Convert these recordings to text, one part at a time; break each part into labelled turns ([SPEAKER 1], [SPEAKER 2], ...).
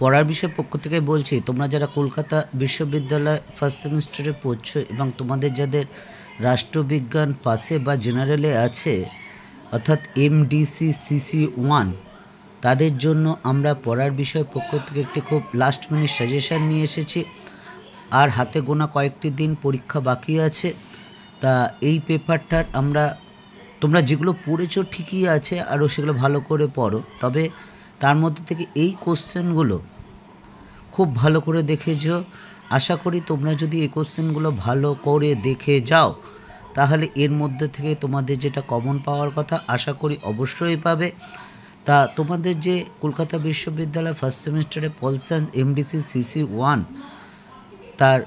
[SPEAKER 1] পড়ার বিষয় পক্ষ থেকে বলছি, তোমরা যারা কলকাতা বিশ্ববিদ্যালয় ফার্স্ট সেমিস্টারে পড়ছো এবং তোমাদের যাদের রাষ্ট্রবিজ্ঞান পাসে বা জেনারেলে আছে, অর্থাৎ MDC CC1, তাদের জন্য আমরা পড়ার বিষয় পক্ষ থেকে একটি খুব লাস্ট মিনিট সাজেশান নিয়ে এসেছি। আর হাতে গোনা কয়েকটি দিন পরীক্ষা বাকি আছে। তা এই পেপারটার তোমরা যেগুলো পড়েছো ঠিকই আছে, আরও সেগুলো ভালো করে পড়ো। তবে তার মধ্যে থেকে এই কোশ্চেনগুলো খুব ভালো করে দেখেছো। আশা করি তোমরা যদি এই কোশ্চেনগুলো ভালো করে দেখে যাও, তাহলে এর মধ্যে থেকে তোমাদের যেটা কমন পাওয়ার কথা আশা করি অবশ্যই পাবে। তা তোমাদের যে কলকাতা বিশ্ববিদ্যালয় ফার্স্ট সেমিস্টারে পল সায়েন্স MDC CC1, তার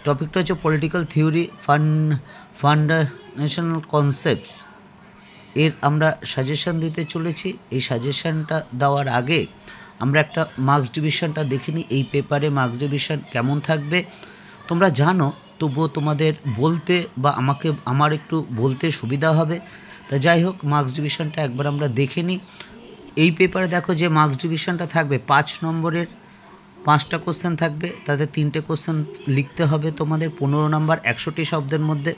[SPEAKER 1] টপিকটা হচ্ছে পলিটিক্যাল থিওরি ফান্ডামেন্টাল কনসেপ্টস। এর আমরা সাজেশান দিতে চলেছি। এই সাজেশানটা দেওয়ার আগে আমরা একটা মার্কস ডিভিশনটা দেখে নিই। এই পেপারে মার্কস ডিভিশন কেমন থাকবে তোমরা জানো, তবুও তোমাদের বলতে বা আমার একটু বলতে সুবিধা হবে। তা যাই হোক, মার্কস ডিভিশনটা একবার আমরা দেখে নিই। এই পেপারে দেখো যে মার্কস ডিভিশনটা থাকবে 5 নম্বরের 5টা কোশ্চেন থাকবে, তাতে 3টে কোশ্চেন লিখতে হবে তোমাদের 15 নম্বর 100টি শব্দের মধ্যে।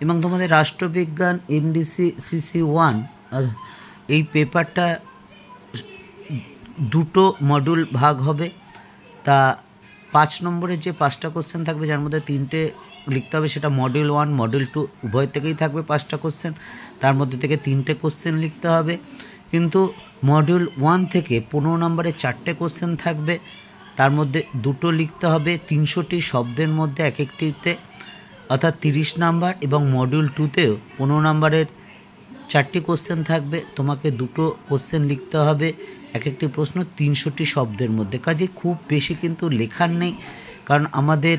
[SPEAKER 1] এবং তোমাদের রাষ্ট্রবিজ্ঞান MDC CC1 এই পেপারটা 2টো মডিউল ভাগ হবে। তা 5 নম্বরের যে 5টা কোশ্চেন থাকবে, যার মধ্যে 3টে লিখতে হবে, সেটা মডিউল 1 মডিউল 2 উভয় থেকেই থাকবে 5টা কোশ্চেন। তার মধ্যে থেকে 3টে কোশ্চেন লিখতে হবে। কিন্তু মডিউল 1 থেকে 15 নম্বরের 4টে কোশ্চেন থাকবে, তার মধ্যে 2টো লিখতে হবে 300টি শব্দের মধ্যে এক একটিতে, অর্থাৎ 30 নাম্বার। এবং মডিউল 2তেও 15 নম্বরের 4টি কোশ্চেন থাকবে, তোমাকে 2টো কোশ্চেন লিখতে হবে এক একটি প্রশ্ন 300টি শব্দের মধ্যে। কাজে খুব বেশি কিন্তু লেখার নেই, কারণ আমাদের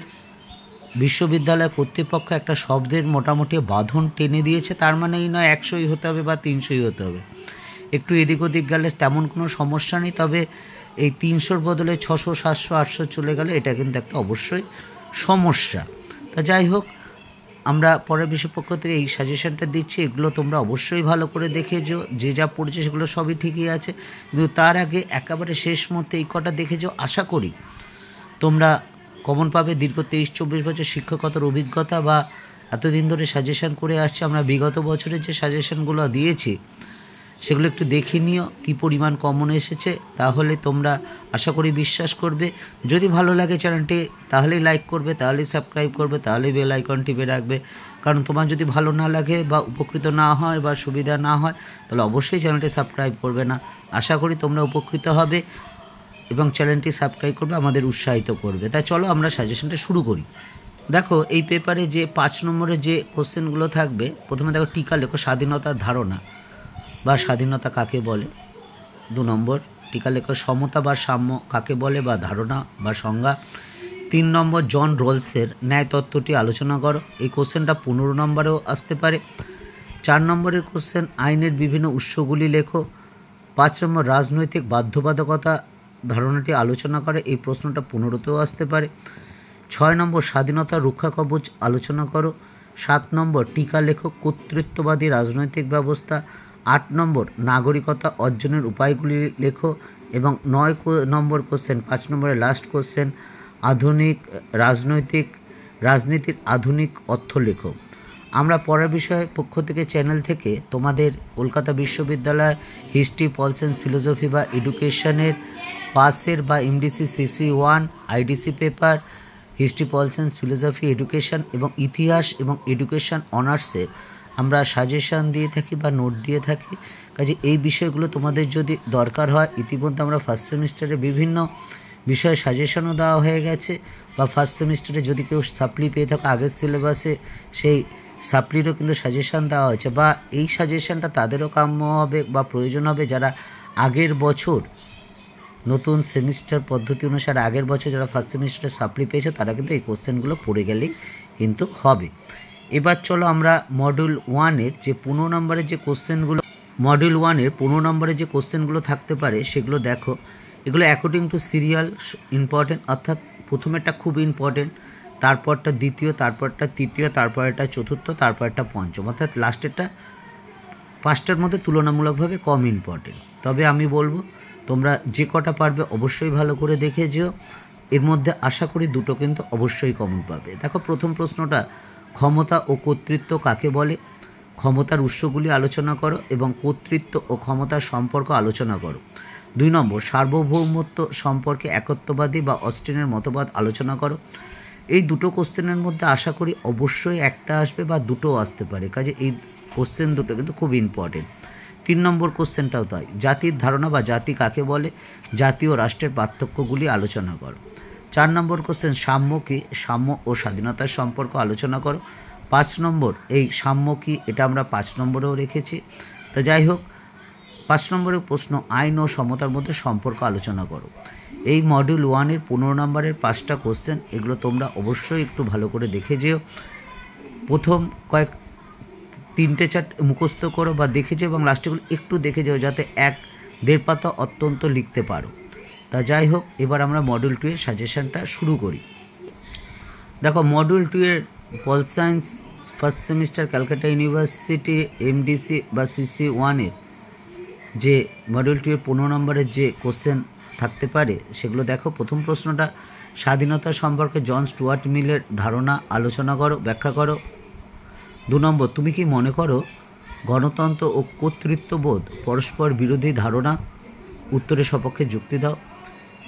[SPEAKER 1] বিশ্ববিদ্যালয় কর্তৃপক্ষ একটা শব্দের মোটামুটি বাঁধন টেনে দিয়েছে। তার মানে এই নয় 100ই হতে হবে বা 300ই হতে হবে, একটু এদিক ওদিক গেলে তেমন কোনো সমস্যা নেই। তবে এই 300-র বদলে 600, 700, 800 চলে গেলে এটা কিন্তু একটা অবশ্যই সমস্যা। তা যাই হোক, আমরা পরের বিষয় পক্ষ থেকে এই সাজেশনটা দিচ্ছি। এগুলো তোমরা অবশ্যই ভালো করে দেখে যে যা পড়েছে সেগুলো সবই ঠিকই আছে, কিন্তু তার আগে একেবারে শেষ মধ্যে এই কটা দেখে যাও। আশা করি তোমরা কমন পাবে। দীর্ঘ 23-24 বছর শিক্ষকতার অভিজ্ঞতা বা এতদিন ধরে সাজেশন করে আসছে, আমরা বিগত বছরে যে সাজেশনগুলো দিয়েছি সেগুলো একটু দেখে নিও কী পরিমাণ কমন এসেছে, তাহলে তোমরা আশা করি বিশ্বাস করবে। যদি ভালো লাগে চ্যানেলটি তাহলেই লাইক করবে, তাহলেই সাবস্ক্রাইব করবে, তাহলেই বেল আইকন টিপে রাখবে। কারণ তোমার যদি ভালো না লাগে বা উপকৃত না হয় বা সুবিধা না হয়, তাহলে অবশ্যই চ্যানেলটি সাবস্ক্রাইব করবে না। আশা করি তোমরা উপকৃত হবে এবং চ্যানেলটি সাবস্ক্রাইব করবে, আমাদের উৎসাহিত করবে। তাই চলো আমরা সাজেশনটা শুরু করি। দেখো এই পেপারে যে 5 নম্বরের যে কোশ্চেনগুলো থাকবে, প্রথমে দেখো টিকা লেখো স্বাধীনতার ধারণা বা স্বাধীনতা কাকে বলে। 2 নম্বর টিকা লেখো সমতা বা সাম্য কাকে বলে বা ধারণা বা সংজ্ঞা। 3 নম্বর জন রোলসের ন্যায় তত্ত্বটি আলোচনা করো। এই কোশ্চেনটা 15 নম্বরেও আসতে পারে। 4 নম্বরের কোশ্চেন আইনের বিভিন্ন উৎসগুলি লেখো। 5 নম্বর রাজনৈতিক বাধ্যবাধকতা ধারণাটি আলোচনা করে। এই প্রশ্নটা 15তেও আসতে পারে। 6 নম্বর স্বাধীনতা রক্ষা কবচ আলোচনা করো। 7 নম্বর টিকা লেখো কর্তৃত্ববাদী রাজনৈতিক ব্যবস্থা। 8 নম্বর নাগরিকতা অর্জনের উপায়গুলি লেখো। এবং 9 নম্বর কোশ্চেন 5 নম্বরের লাস্ট কোশ্চেন আধুনিক রাজনীতির আধুনিক অর্থ লেখো। আমরা পড়ার বিষয় পক্ষ থেকে চ্যানেল থেকে তোমাদের কলকাতা বিশ্ববিদ্যালয় হিস্ট্রি, পল সায়েন্স, ফিলোসফি বা এডুকেশনের পাসের বা MDC CC1 IDC paper, history, pol science, philosophy, education এবং ইতিহাস এবং এডুকেশন অনার্সের আমরা সাজেশান দিয়ে থাকি বা নোট দিয়ে থাকি। কাজে এই বিষয়গুলো তোমাদের যদি দরকার হয়, ইতিমধ্যে আমরা ফার্স্ট সেমিস্টারে বিভিন্ন বিষয়ে সাজেশনও দেওয়া হয়ে গেছে, বা ফার্স্ট সেমিস্টারে যদি কেউ সাপ্লি পেয়ে থাকো আগের সিলেবাসে, সেই সাপ্লিরও কিন্তু সাজেশান দেওয়া হয়েছে। বা এই সাজেশানটা তাদেরও কাম্য হবে বা প্রয়োজন হবে যারা আগের বছর নতুন সেমিস্টার পদ্ধতি অনুসারে আগের বছর যারা ফার্স্ট সেমিস্টারে সাপ্লি পেয়েছে, তারা কিন্তু এই কোশ্চেনগুলো পড়ে গেলেই কিন্তু হবে। এবার চলো আমরা মডিউল 1-এর যে 15 নম্বরের যে কোশ্চেনগুলো মডিউল 1-এর 15 নম্বরের যে কোশ্চেনগুলো থাকতে পারে সেগুলো দেখো। এগুলো অ্যাকর্ডিং টু সিরিয়াল ইম্পর্টেন্ট, অর্থাৎ প্রথমেরটা খুব ইম্পর্টেন্ট, তারপরটা দ্বিতীয়, তারপরটা তৃতীয়, তারপরেরটা চতুর্থ, তারপরেরটা পঞ্চম, অর্থাৎ লাস্টেরটা 5টার মধ্যে তুলনামূলকভাবে কম ইম্পর্টেন্ট। তবে আমি বলবো তোমরা যে কটা পারবে অবশ্যই ভালো করে দেখে যেও। এর মধ্যে আশা করি দুটো কিন্তু অবশ্যই কমন পাবে। দেখো প্রথম প্রশ্নটা, ক্ষমতা ও কর্তৃত্ব কাকে বলে? ক্ষমতার উৎসগুলি আলোচনা করো এবং কর্তৃত্ব ও ক্ষমতার সম্পর্ক আলোচনা করো। 2 নম্বর, সার্বভৌমত্ব সম্পর্কে একত্ববাদী বা অস্টিনের মতবাদ আলোচনা করো। এই দুটো কোশ্চেনের মধ্যে আশা করি অবশ্যই একটা আসবে বা দুটোও আসতে পারে, কাজে এই কোশ্চেন দুটো কিন্তু খুব ইম্পর্টেন্ট। 3 নম্বর কোশ্চেনটাও তাই, জাতির ধারণা বা জাতি কাকে বলে? জাতি ও রাষ্ট্রের পার্থক্যগুলি আলোচনা করো। 4 নম্বর কোশ্চেন, সাম্য কি? সাম্য ও স্বাধীনতার সম্পর্ক আলোচনা করো। 5 নম্বর, এই সাম্য কি? এটা আমরা 5 নম্বরেও রেখেছি। তো যাই হোক, 5 নম্বরের প্রশ্ন, আইন ও সমতার মধ্যে সম্পর্ক আলোচনা করো। এই মডিউল 1-এর 15 নম্বরের 5টা কোশ্চেন, এগুলো তোমরা অবশ্যই একটু ভালো করে দেখে যেও। প্রথম 3-4 মুখস্থ করো বা দেখে যেও এবং লাস্টেগুলো একটু দেখে যেও, যাতে 1-1.5 পাতা অত্যন্ত লিখতে পারো। তা যাই হোক, এবার আমরা মডিউল 2-এর সাজেশনটা শুরু করি। দেখো মডিউল 2-এর pol science first semester Calcutta university MDC বা সিসি 1-এর যে মডিউল 2-এর 15 নম্বরের যে কোশ্চেন থাকতে পারে সেগুলো দেখো। প্রথম প্রশ্নটা, স্বাধীনতা সম্পর্কে জন স্টুয়ার্ট মিলের ধারণা আলোচনা করো, ব্যাখ্যা করো। 2 নম্বর, তুমি কি মনে করো গণতন্ত্র ও কর্তৃত্ববোধ পরস্পর বিরোধী ধারণা? উত্তরের সপক্ষে যুক্তি দাও।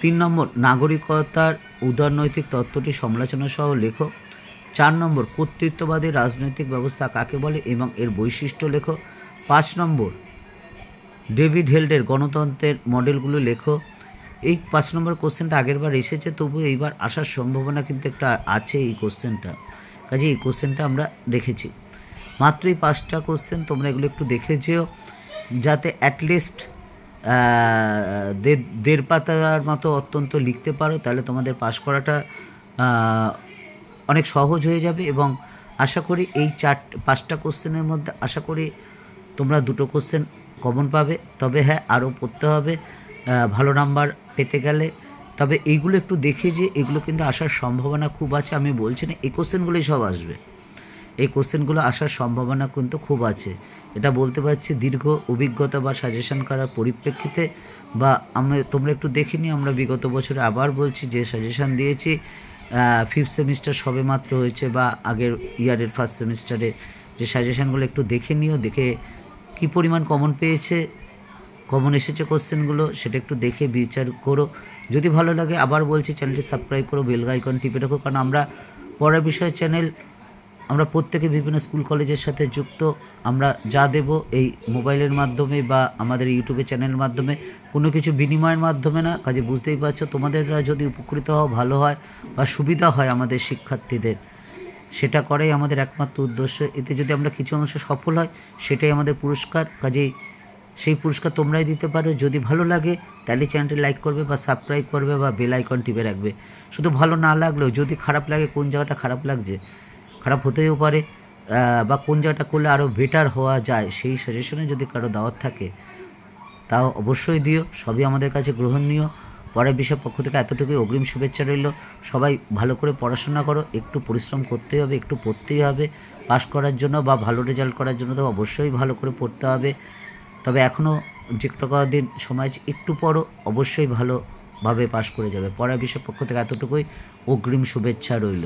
[SPEAKER 1] 3 নম্বর, নাগরিকতার উদারনৈতিক তত্ত্বটি সমালোচনা সহ লেখো। 4 নম্বর, কর্তৃত্ববাদী রাজনৈতিক ব্যবস্থা কাকে বলে এবং এর বৈশিষ্ট্য লেখো। 5 নম্বর, ডেভিড হেল্ডের গণতন্ত্রের মডেলগুলো লেখো। এই 5 নম্বর কোশ্চেনটা আগেরবার এসেছে, তবু এইবার আসার সম্ভাবনা কিন্তু একটা আছে এই কোশ্চেনটা, কাজে এই কোশ্চেনটা আমরা রেখেছি। মাত্র এই 5টা কোশ্চেন, তোমরা এগুলো একটু দেখে যেও, যাতে অ্যাটলিস্ট 1.5 পাতার মতো অত্যন্ত লিখতে পারো, তাহলে তোমাদের পাস করাটা অনেক সহজ হয়ে যাবে। এবং আশা করি এই 5টা কোশ্চেনের মধ্যে আশা করি তোমরা 2টো কোশ্চেন কমন পাবে। তবে হ্যাঁ, আরও পড়তে হবে ভালো নাম্বার পেতে গেলে। তবে এইগুলো একটু দেখে যে এগুলো কিন্তু আসার সম্ভাবনা খুব আছে, আমি বলছি না এই কোশ্চেনগুলোই সব আসবে, এই কোশ্চেনগুলো আসার সম্ভাবনা কিন্তু খুব আছে, এটা বলতে পারছি দীর্ঘ অভিজ্ঞতা বা সাজেশন করার পরিপ্রেক্ষিতে। বা তোমরা একটু দেখে নিই, আমরা বিগত বছরে আবার বলছি যে সাজেশান দিয়েছি 5th সেমিস্টার সবে মাত্র হয়েছে বা আগের ইয়ারের 1st সেমিস্টারে যে সাজেশানগুলো একটু দেখে নিও, দেখে কী পরিমাণ কমন পেয়েছে, কমন এসেছে কোশ্চেনগুলো, সেটা একটু দেখে বিচার করো। যদি ভালো লাগে আবার বলছি চ্যানেলটি সাবস্ক্রাইব করো, বেল আইকন টিপে রাখো, কারণ আমরা পড়ার বিষয় চ্যানেল, আমরা প্রত্যেকে বিভিন্ন স্কুল কলেজের সাথে যুক্ত। আমরা যা দেব এই মোবাইলের মাধ্যমে বা আমাদের ইউটিউবে চ্যানেলের মাধ্যমে, কোনো কিছু বিনিময়ের মাধ্যমে না, কাজে বুঝতেই পারছো তোমাদেররা যদি উপকৃত হও, ভালো হয় বা সুবিধা হয় আমাদের শিক্ষার্থীদের, সেটা করাই আমাদের একমাত্র উদ্দেশ্য। এতে যদি আমরা কিছু অংশ সফল হয় সেটাই আমাদের পুরস্কার, কাজেই সেই পুরস্কার তোমরাই দিতে পারো। যদি ভালো লাগে তাহলে চ্যানেলটি লাইক করবে বা সাবস্ক্রাইব করবে বা বেল আইকন টিপে রাখবে। শুধু ভালো না লাগলেও যদি খারাপ লাগে, কোন জায়গাটা খারাপ লাগছে, খারাপ হতেও পারে, বা কোন জায়গাটা করলে আরও বেটার হওয়া যায়, সেই সাজেশনে যদি কারো দাওয়াত থাকে তাও অবশ্যই দিও, সবই আমাদের কাছে গ্রহণীয়। পরের বিষয়ের পক্ষ থেকে এতটুকুই অগ্রিম শুভেচ্ছা রইল। সবাই ভালো করে পড়াশোনা করো, একটু পরিশ্রম করতেই হবে, একটু পড়তেই হবে পাস করার জন্য বা ভালো রেজাল্ট করার জন্য, তো অবশ্যই ভালো করে পড়তে হবে। তবে এখনও যে কদিন সময় আছে, একটু পড়ো, অবশ্যই ভালোভাবে পাস করে যাবে। পরের বিষয়ের পক্ষ থেকে এতটুকুই অগ্রিম শুভেচ্ছা রইল।